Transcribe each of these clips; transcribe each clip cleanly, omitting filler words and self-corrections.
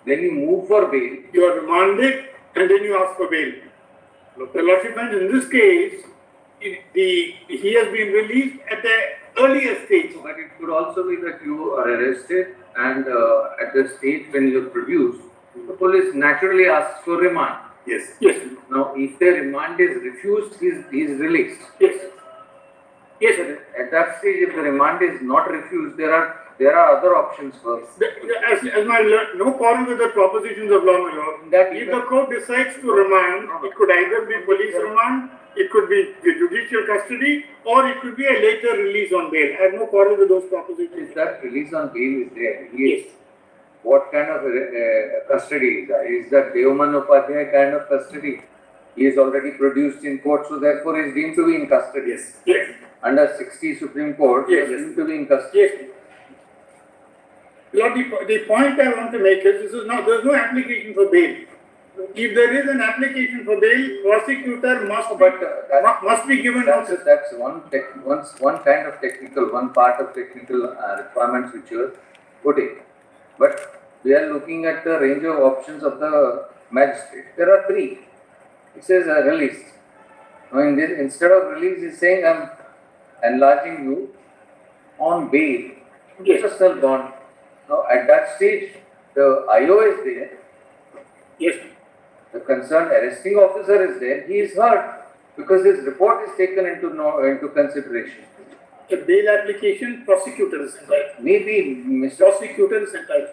then you move for bail. You are remanded and then you ask for bail. The Lordship finds in this case, he has been released at the earlier stage. But it could also be that you are arrested and at the stage when you are produced, the police naturally asks for remand. Yes. Yes. Now, if the remand is refused, he is released. Yes. Yes. At that stage, if the remand is not refused, there are other options first. As my no quarrel with the propositions of law, my lord. That if the court decides to remand, it could either be police remand, it could be the judicial custody, or it could be a later release on bail. I have no quarrel with those propositions. If that release on bail is there, yes. What kind of custody is that? Is that Deoman Upadhyay kind of custody? He is already produced in court, so therefore he is deemed to be in custody. Yes. Yes. Under 60 Supreme Court, yes. He is deemed to be in custody. Yes. Lord, the point I want to make is there is no application for bail. If there is an application for bail, prosecutor must be given notice. That's one kind of technical, one part of technical requirements which you are putting. But we are looking at the range of options of the magistrate. There are three. It says released. Now in this, instead of release, it's saying I am enlarging you on bail. Yes. Just a bond. Now at that stage, the IO is there. Yes. The concerned arresting officer is there. He is heard because his report is taken into consideration. A bail application, prosecutor is entitled. Maybe Mr. Prosecutor is entitled.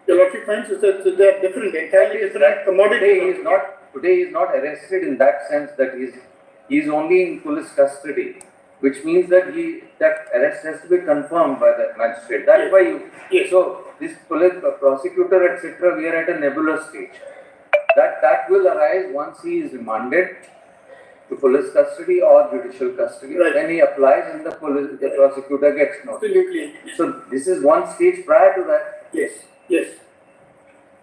The Lordship finds that they are different, entirely different commodities. Today he is not arrested in that sense that he is only in police custody, which means that that arrest has to be confirmed by the magistrate. That's yes. why you. Yes. So this police prosecutor etc. We are at a nebulous stage. That will arise once he is remanded to police custody or judicial custody. Right. Then he applies and the prosecutor gets notice. Absolutely. So this is one stage prior to that. Yes. Yes.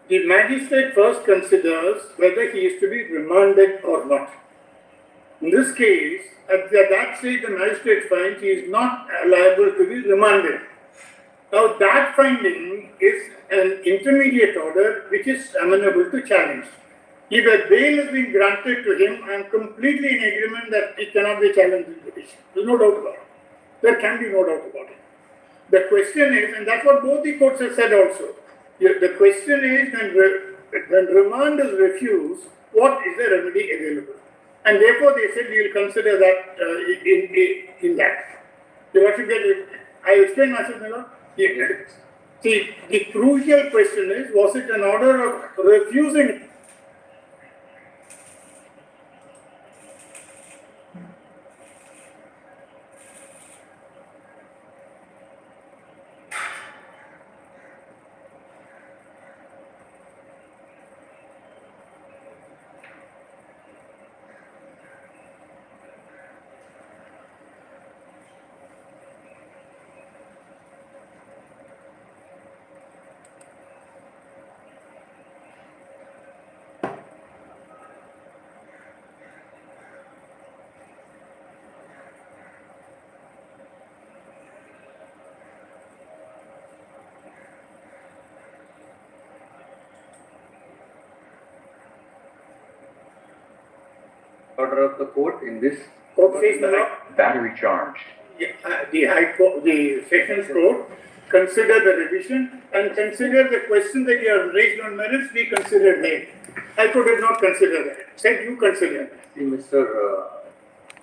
The magistrate first considers whether he is to be remanded or not. In this case, at that stage, the magistrate finds he is not liable to be remanded. Now, that finding is an intermediate order which is amenable to challenge. If a bail has been granted to him, I am completely in agreement that it cannot be challenged in petition. There is no doubt about it. There can be no doubt about it. The question is, and that's what both the courts have said also, the question is when remand is refused, what is the remedy available? And therefore they said we will consider that in that. I explain myself, my lord? Yes. See, the crucial question is, was it an order of refusing? Order of the court in this Court says that battery charged. the High Court, the Sessions Court, consider the revision and consider the question that you have raised on merits be considered there. High Court did not consider that. Said you consider that. See, Mr.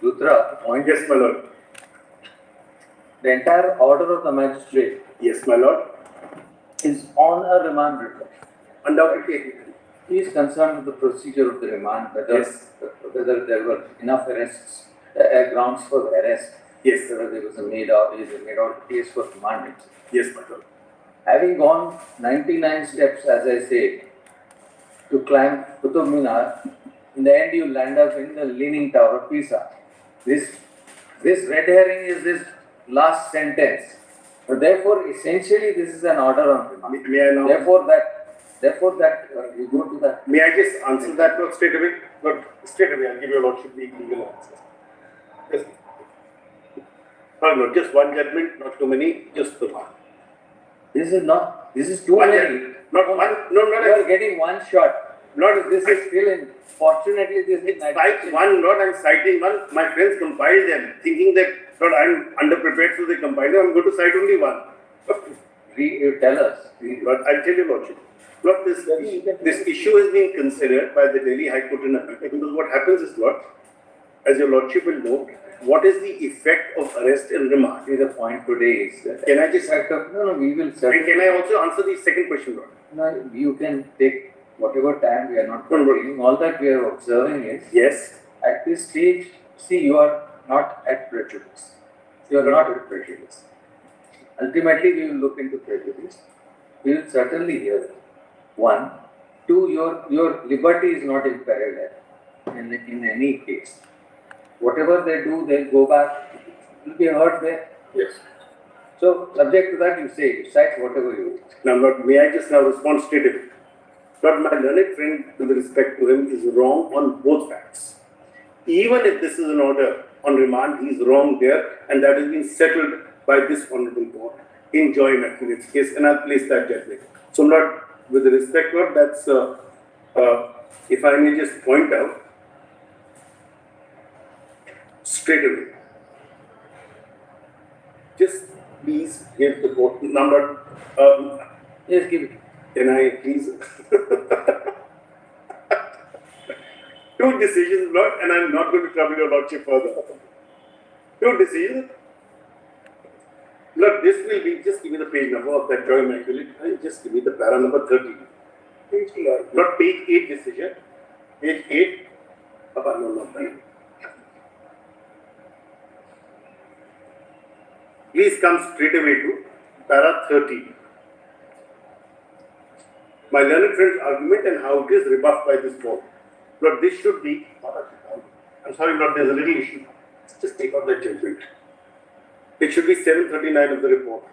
Luthra, point. Yes, my lord. The entire order of the magistrate Yes, my lord. is on a remand request. Undoubtedly. He is concerned with the procedure of the remand, whether there were enough arrests, grounds for arrest. Yes. Whether there was a made out case for remand. Yes, my lord. Having gone 99 steps, as I say, to climb Qutub Minar, in the end you land up in the Leaning Tower of Pisa. This red herring is this last sentence. So therefore, essentially, this is an order on remand. May I now? Therefore, you go to that. May I just answer that one straight away? Not straight away. I'll give your lordship the legal answer. Yes. No, just one judgment, not too many. Just the one. This is too One many. judgment. Not one, no, not You are getting one shot. not This is still in, fortunately this is cite one, not I'm citing one. My friends compiled them, thinking that not I'm underprepared, so they compiled them. I'm going to cite only one. Tell us. But I'll tell you, Lordship. Lord, this issue has been considered by the Delhi High Court in America, because what happens is, Lord, as your Lordship will know, what is the effect of arrest and remand? See, the point today is that. Can I just, No, we will and certainly. can I also answer the second question, Lord? No, you can take whatever time, we are not No, no. complaining. All that we are observing is, Yes. at this stage, see, you are not at prejudice. You are not at prejudice. Ultimately, we will look into prejudice. We will certainly hear it. One. Two, your liberty is not in peril in any case. Whatever they do, they go back, will be heard there. Yes. So, subject to that, you say, cite whatever you wish. Now, Lord, may I just now respond straight away? Lord, my learned friend, with respect to him, is wrong on both facts. Even if this is an order on remand, he is wrong there, and that has been settled by this honorable court in Joy McMillan's case, and I'll place that judgment. So, Lord, with respect, Lord, that's, if I may just point out, straight away, just please give the court number. Yes, give it. Can I please? Two decisions, Lord, and I'm not going to trouble your Lordship further. Two decisions. Lord, this will be, just give me the page number of that Joy Immaculate, and just give me the para number 13. Not page 8 decision. Page 8. Papa, no. Please come straight away to para 13. My learned friend's argument and how it is rebuffed by this court. Lord, this should be. I'm sorry, Lord, there's a little issue. Just take out that judgment. It should be 739 of the report.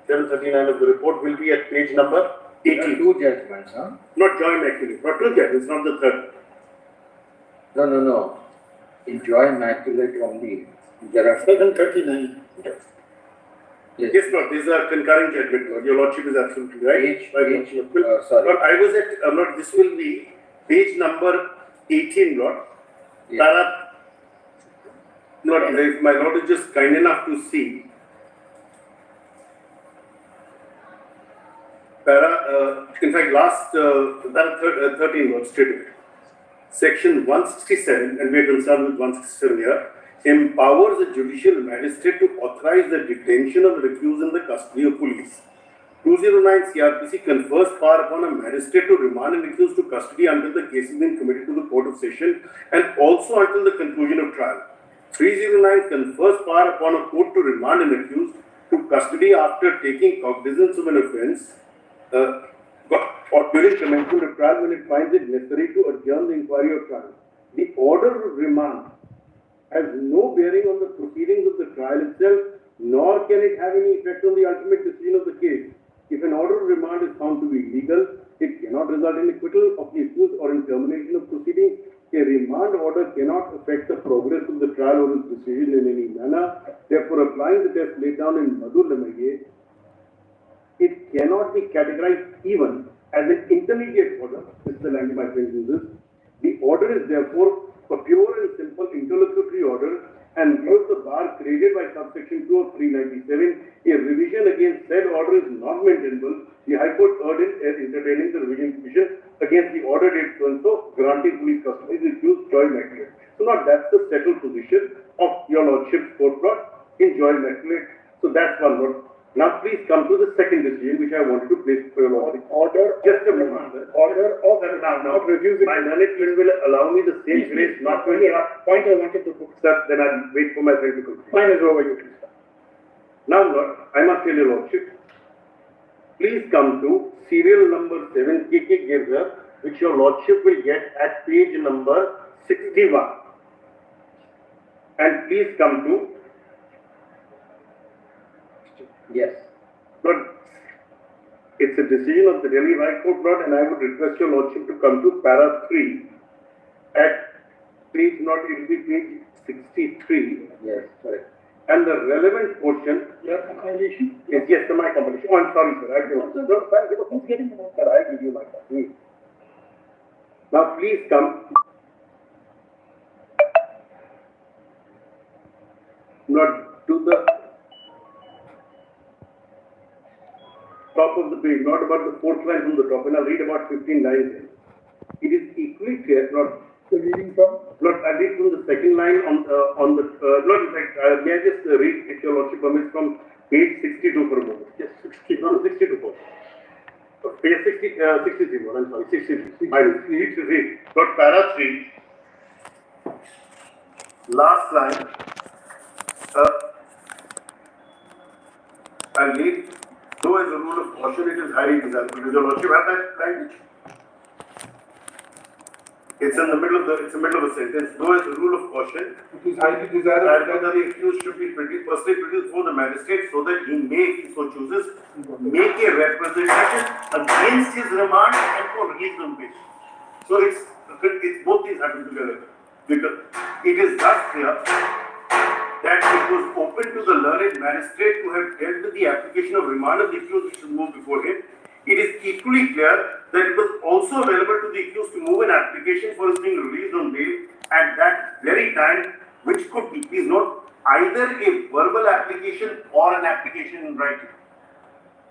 739 of the report will be at page number 18. Two judgments, huh? Not joint actually, not two judgments, not the third. No. In Joy Immaculate only, there are 739. Yes, Lord, these are concurrent judgment, Lord. Your Lordship is absolutely right. sorry. Lord, I was at, Lord, this will be page number 18, Lord. Yes. Para, Lord, if my Lord is just kind enough to see. Para, in fact, last, para 13, Lord, straight away. Section 167, and we are concerned with 167 here, empowers the judicial magistrate to authorize the detention of the accused in the custody of police. 209 CRPC confers power upon a magistrate to remand an accused to custody until the case has been committed to the court of session and also until the conclusion of trial. 309 confers power upon a court to remand an accused to custody after taking cognizance of an offence or during commencement of trial when it finds it necessary to adjourn the inquiry or trial. The order of remand has no bearing on the proceedings of the trial itself, nor can it have any effect on the ultimate decision of the case. If an order of remand is found to be illegal, it cannot result in acquittal of the accused or in termination of proceedings. A remand order cannot affect the progress of the trial or its decision in any manner. Therefore, applying the test laid down in Madhu Lamaye, it cannot be categorized even as an intermediate order. This is the language my friend uses. The order is therefore a pure and simple interlocutory order and views the bar created by subsection 2 of 397. A revision against said order is not maintainable. The High Court erred in entertaining the revision petition against the order date so granting police custody is accused Joy Immaculate. So now that's the settled position of your Lordship's court plot in Joy Immaculate. So that's one word. Now please come to the second decision which I wanted to place for your Lordship. Just a moment. Order of Now refusing. My learned friend will allow me the same grace not to interrupt. Point I wanted to put. Sir, then I'll wait for my friend to complete. Mine is over, you please. Now, Lord, I must tell your Lordship, please come to serial number 7 KK gives her, which your Lordship will get at page number 61. And please come to, Yes. Lord, it's a decision of the Delhi High Court, Lord, and I would request your Lordship to come to para 3 at page, not it will be page 63. Yes, correct. and the relevant portion. Your compilation? Yes, the my compilation. Oh, I'm sorry, sir. I will. Who's getting the note? Sir, I give you my copy. Now please come. Not to the top of the page, not about the fourth line from the top, and I'll read about 15 lines. It is equally clear, not You're reading from? I read from the second line on the, not in fact, may I just read, if your lordship permits, from page 62 for a moment? Yes, 60, no, 62 for. Page 63 more, I'm sorry, 63. I read, got para 3, last line, I'll read, though as a rule of caution, it is highly desirable. Does your lordship have that language? It's in the middle of a sentence. Though as a rule of caution, It is highly desirable that the accused should be personally produced before the magistrate so that he may, if he so chooses, make a representation against his remand and for release from bail. So it's both these happen together. Because it is thus clear that it was open to the learned magistrate to have dealt with the application of remand of the accused which should move before him. It is equally clear that it was also available to the accused to move an application for his being released on bail at that very time, which could be, please note, either a verbal application or an application in writing.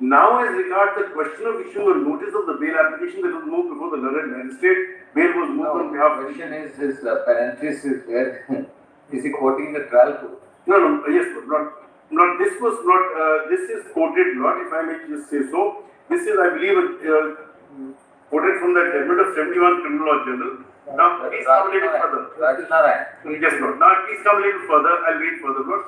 Now, as regards the question of issuing a notice of the bail application that was moved before the learned magistrate, bail was moved on behalf The of question is, his parenthesis where is he quoting the trial court? No, yes, but not this was not, this is quoted not, if I may just say so. This is, I believe, quoted from the Judgment of 71 Criminal Law Journal. Now, please come a little further. Yes, Lord. Now, please come a little further. I'll read further, Lord.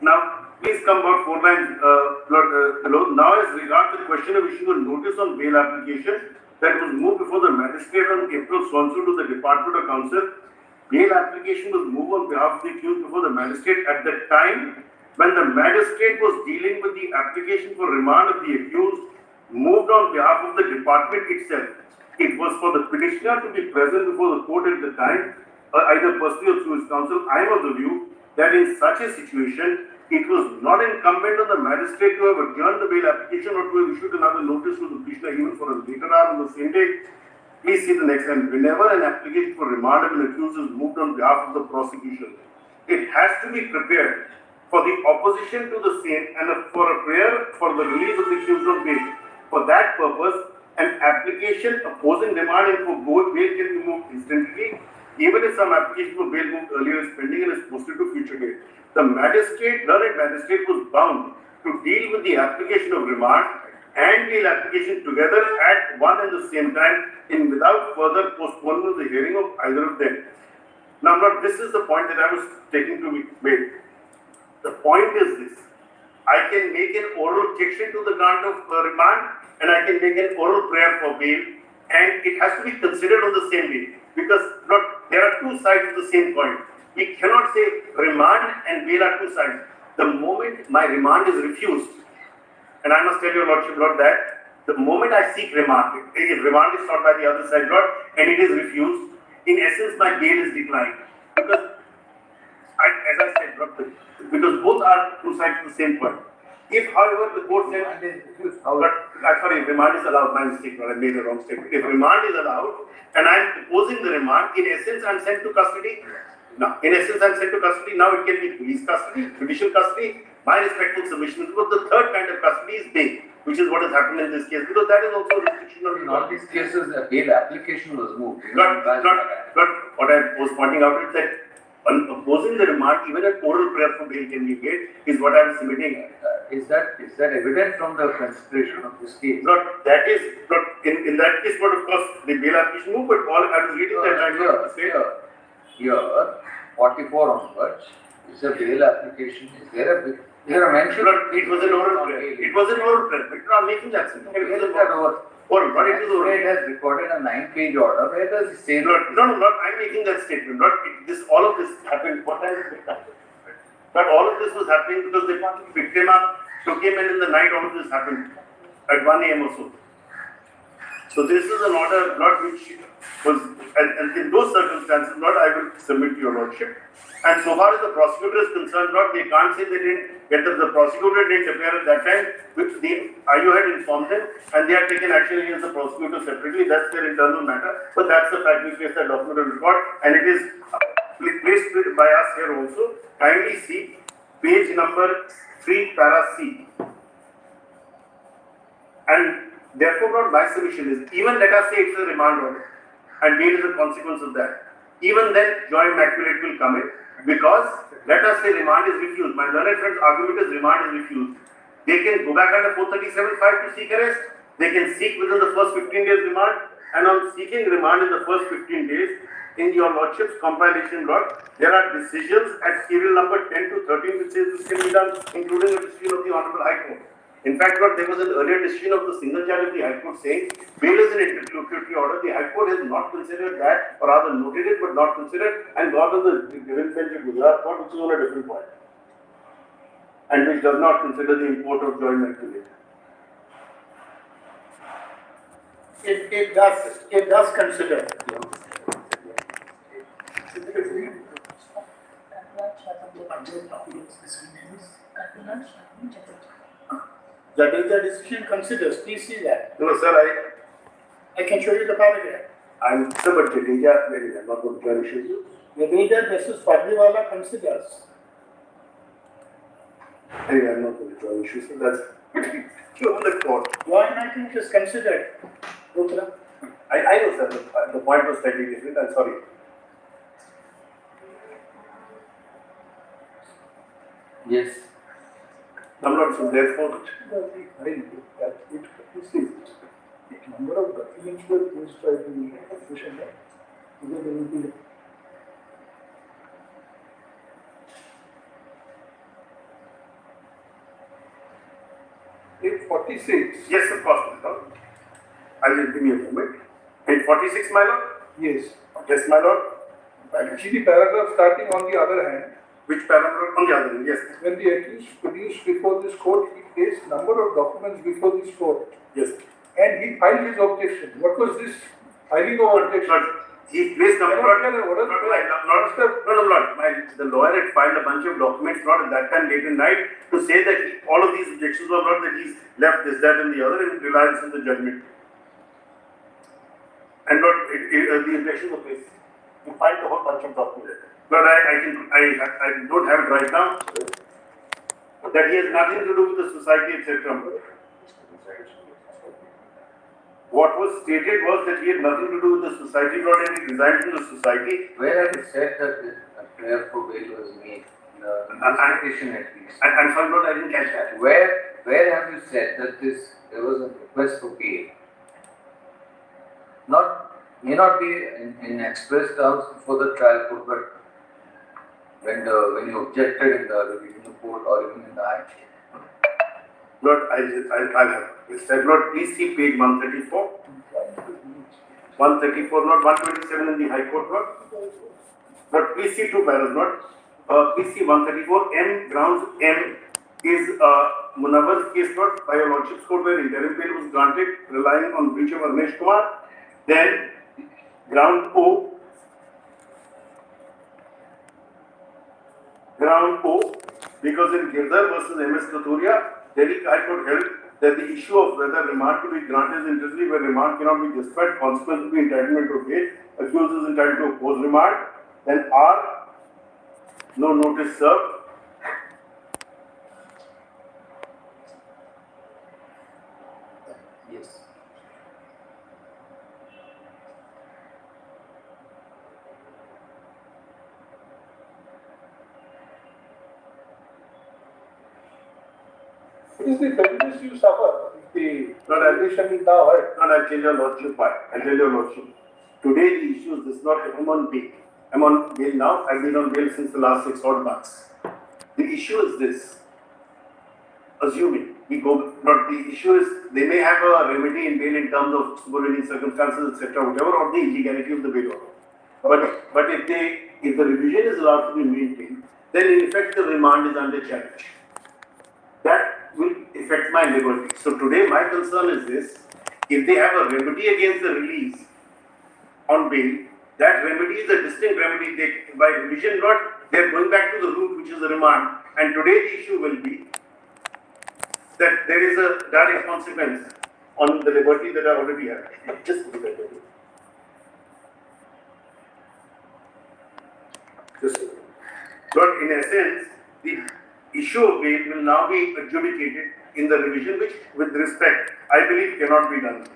Now, please come about 4 lines, Lord, below. Now, as regards the question of issuing a notice on bail application that was moved before the magistrate on April so to the Department of Counsel, bail application was moved on behalf of the accused before the magistrate at the time when the magistrate was dealing with the application for remand of the accused, moved on behalf of the department itself. It was for the petitioner to be present before the court at the time, either personally or through his counsel. I am of the view that in such a situation, it was not incumbent on the magistrate to have adjourned the bail application or to have issued another notice to the petitioner even for a later hour on the same day. Please see the next line. Whenever an application for remand of an accused is moved on behalf of the prosecution, it has to be prepared for the opposition to the same and for a prayer for the release of the accused on bail. For that purpose, an application opposing remand and for bail can be moved instantly, even if some application for bail moved earlier is pending and is posted to future date. The learned magistrate was bound to deal with the application of remand and bail application together at one and the same time without further postponement of the hearing of either of them. Now, this is the point that I was taking to be made. The point is this: I can make an oral objection to the grant of remand and I can make an oral prayer for bail, and it has to be considered on the same day because there are two sides of the same coin. We cannot say remand and bail are two sides. The moment my remand is refused, and I must tell your lordship, Lord, that the moment I seek remand, if remand is sought by the other side, Lord, and it is refused, in essence my bail is declined because, as I said, Lord, because both are two sides of the same coin. If, however, the court said, remand is allowed, my mistake, I made a wrong statement. If remand is allowed and I am opposing the remand, in essence, I am sent to custody. Now, in essence, I am sent to custody. Now it can be police custody, judicial custody. My respectful submission is the third kind of custody is bail, which is what has happened in this case, because that is also a restriction of In all these cases, a bail application was moved. Not what I was pointing out is that opposing the remand, even an oral prayer for bail can be made, is what I am submitting. Is that evident from the consideration of this case? That is in that case, but of course the bail application moved, but all I was reading that I want to say. Here, 44 onwards, is a bail application. Is there a mention? It was an oral prayer. It was an oral prayer. But I'm making that sentence. Where is that oral? What it is oral? It has recorded a 9-page order. Where does it say? No, I'm making that statement. All of this happened. What time is it? But all of this was happening because they picked him up, took him, and in the night all of this happened at 1 a.m. or so. So this is an order, not which was, and in those circumstances, Lord, I will submit to your Lordship. And so far as the prosecutor is concerned, Lord, they can't say they didn't get the prosecutor didn't appear at that time, which the IU had informed them, and they had taken action against the prosecutor separately. That's their internal matter. But that's the fact we place that documented record, and it is placed by us here also. Kindly see page number 3, para C. And therefore, Lord, my submission is, even let us say it's a remand order, and bail is a consequence of that. Even then, joint maculate will come in, because let us say remand is refused. My learned friend's argument is remand is refused. They can go back under 437(5) to seek arrest. They can seek within the first 15 days remand, and on seeking remand in the first 15 days, in your Lordship's compilation, Lord, there are decisions at serial number 10 to 13 which says this can be done, including a decision of the Honorable High Court. In fact, Lord, there was an earlier decision of the single judge of the High Court saying bail is an interlocutory order. The High Court has not considered that, or rather noted it but not considered, and gone to the given bench of Gujarat Court, which is on a different point, and which does not consider the import of joint maculate. It does consider. The decision considers, please see that. No, sir, I can show you the paragraph. I'm sir, but Jadeja, very well, not going to clarify you. Jadeja versus Fadliwala considers. Anyway, I'm not going to draw issues, so that's you on the court. Joint maculate is considered. Rutra. I know, sir, the point was slightly different, I'm sorry. Yes. I'm not so therefore. Number of documents were placed by the official, either there will be page 46. Yes, of course, my lord. I will give me a moment. Page 46, my lord? Yes. Yes, my lord. See the paragraph starting on the other hand. Which paragraph? On the other hand, yes. When the accused produced before this court, he placed number of documents before this court. Yes. And he filed his objection. What was this filing of objection? Lord, he placed number Lord, the lawyer had filed a bunch of documents, not at that time, late at night, to say that all of these objections were not that he's left this, that, and the other in reliance on the judgment. And Lord, the objections were placed. He filed a whole bunch of documents. But I don't have it right now. That he has nothing to do with the society, etc. What was stated was that he had nothing to do with the society, Lord, and he resigned from the society. Where have you said that a prayer for bail was made? In the Constitution at least. I'm sorry, Lord, I didn't catch that. Where have you said that there was a request for bail? May not be in express terms before the trial court, but when you objected in the revision court or even in the High Court. Lord, I'll have it said, Lord, please see page 134. 134, Lord, 127 in the High Court, Lord. Lord, please see two paragraphs, Lord. Please see 134. M, grounds M is Munawwar's case, Lord, by your Lordship's court where interim bail was granted relying on breach of Ramesh Kumar. Then, ground O, because in Girdhar versus MS Kathuria, Delhi High Court held that the issue of whether remand to be granted is interestly where remand cannot be justified, consequence to be entitlement to bail, accused is entitled to oppose remand. Then R, no notice served. Yes. What is the prejudice you suffer if the Lord, I- condition is now heard? And I'll tell your Lordship why. I'll tell your Lordship. Today the issue is this, not I'm on bail. I'm on bail now. I've been on bail since the last 6 odd months. The issue is this. Assuming we go, not the issue is they may have a remedy in bail in terms of supervening circumstances, etc., whatever, or the illegality of the bail order. But if the revision is allowed to be maintained, then in effect the remand is under challenge. That will affect my liberty. So today my concern is this: if they have a remedy against the release, on bail, that remedy is a distinct remedy. They, by revision, not, they are going back to the root, which is the remand. And today the issue will be that there is a direct consequence on the liberty that I already have. Just look at it. But in essence, the issue of bail will now be adjudicated in the revision, which, with respect, I believe cannot be done.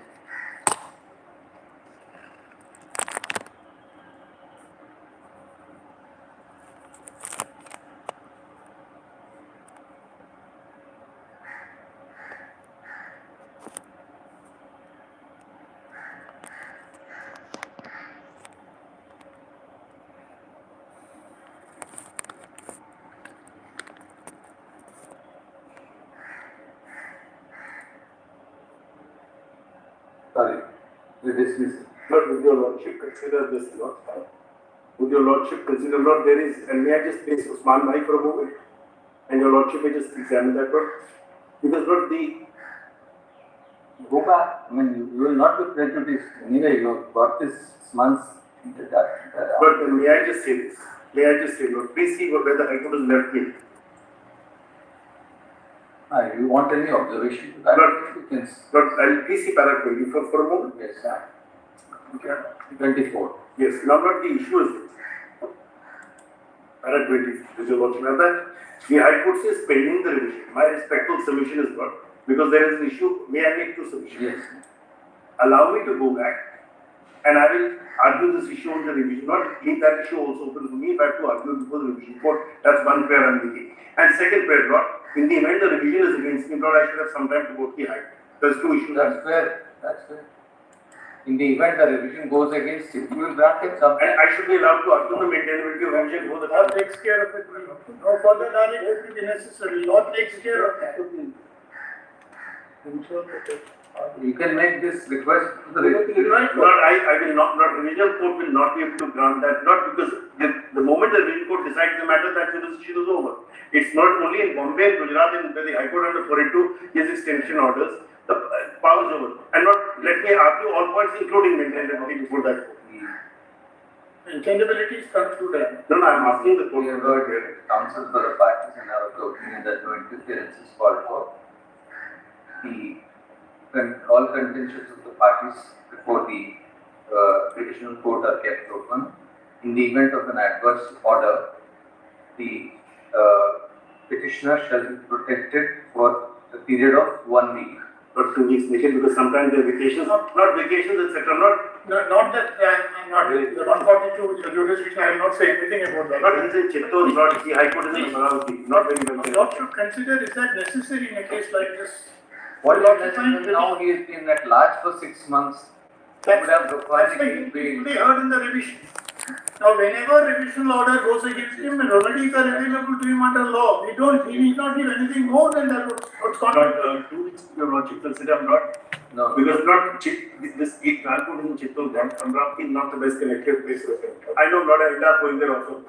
Sorry, we dismiss it. But would your lordship consider this not? Would your lordship consider not there is, and may I just place Usman Bhai for a moment? And your lordship may just examine that one. Because not the, Go back, I mean, you will not be prejudiced. Anyway, you have got this month's. but may I just say this? May I just say, Lord, please see where the High Court has left me. You want any observation to that? You can. But I'll please see para 24 for a moment. Yes, sir. 24. Yes, now not the issue is this. Para 20, does your lordship have that? The High Court says pending the revision. My respectful submission is not, because there is an issue, may I make two submissions? Yes. Allow me to go back and I will argue this issue on the revision, not leave that issue also open for me if I have to argue before the revision court. That's one prayer I'm making. And second prayer, Lord, in the event the revision is against me, Lord, I should have some time to go to the High Court. There's two issues. That's fair. That's fair. In the event the revision goes against it, you will grant him some. And I should be allowed to argue the maintainability of revision for the Law takes care of it. No further direct will be necessary. Law takes care of that. You can make this request to the revision. Lord, I will not, revision court will not be able to grant that, not because the moment the revision court decides the matter, that jurisdiction is over. It's not only in Bombay and Gujarat and where the High Court under 482 gives extension orders, the power is over. And not, let me argue all points including maintainability before that court. Maintainability is concluded. No, I'm asking the We court. have heard counsel for the parties and our opinion that no interference is called for. All contentions of the parties before the petition court are kept open. In the event of an adverse order, the petitioner shall be protected for a period of 1 week. Or 2 weeks, because sometimes there are vacations, not vacations, etc. Not that I'm not, the 142 jurisdiction, I will not say anything about that. Not in Chittor, not the High Court is in Amaravati, not very well. What should consider, is that necessary in a case like this? What is necessary now? He has been at large for 6 months. He would have required to be They heard in the revision. Now, whenever revision order goes against him, remedies are available to him under law. He need not give anything more than that. What's Not 2 weeks, your lordship consider not. No. Because not this Nagpur in Chittor, Amaravati is not the best connected place. I know not, I end up going there also.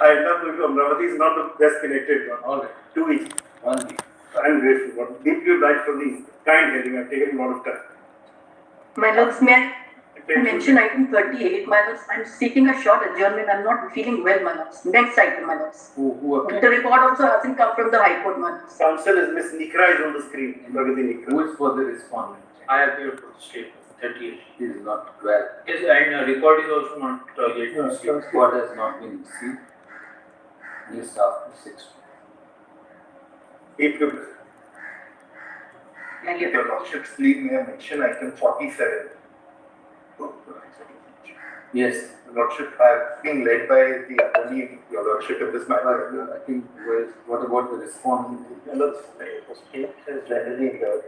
I end up going to Amaravati is not the best connected one. All right. 2 weeks. 1 week. I'm grateful. But deeply obliged for the kind hearing. I've taken a lot of time. My lords, may I mention item 38, my lords? I'm seeking a short adjournment. I'm not feeling well, my lords. Next item, my lords. Who appeals? The report also hasn't come from the High Court, my lords. Counsel is Miss Nikra is on the screen. Pragati Nikra. Who is for the respondent? I appear for the statement 38. He is not well. Yes, and record is also not yet Yeah, received. What has not been received. List after 6. If you Your lordship's leave, may I mention item 47? Yes. Your lordship, I've been led by the attorney, your lordship, in this matter. I think what about the respondent? Is readily here.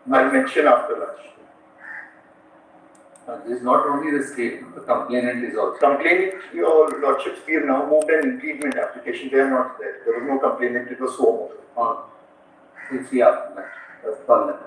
I'll mention after lunch. This is not only the statement, the complainant is also. Complainant, your lordships, we have now moved an impeachment application. They are not there. There was no complainant, it was so moved. We'll see after that. Call that.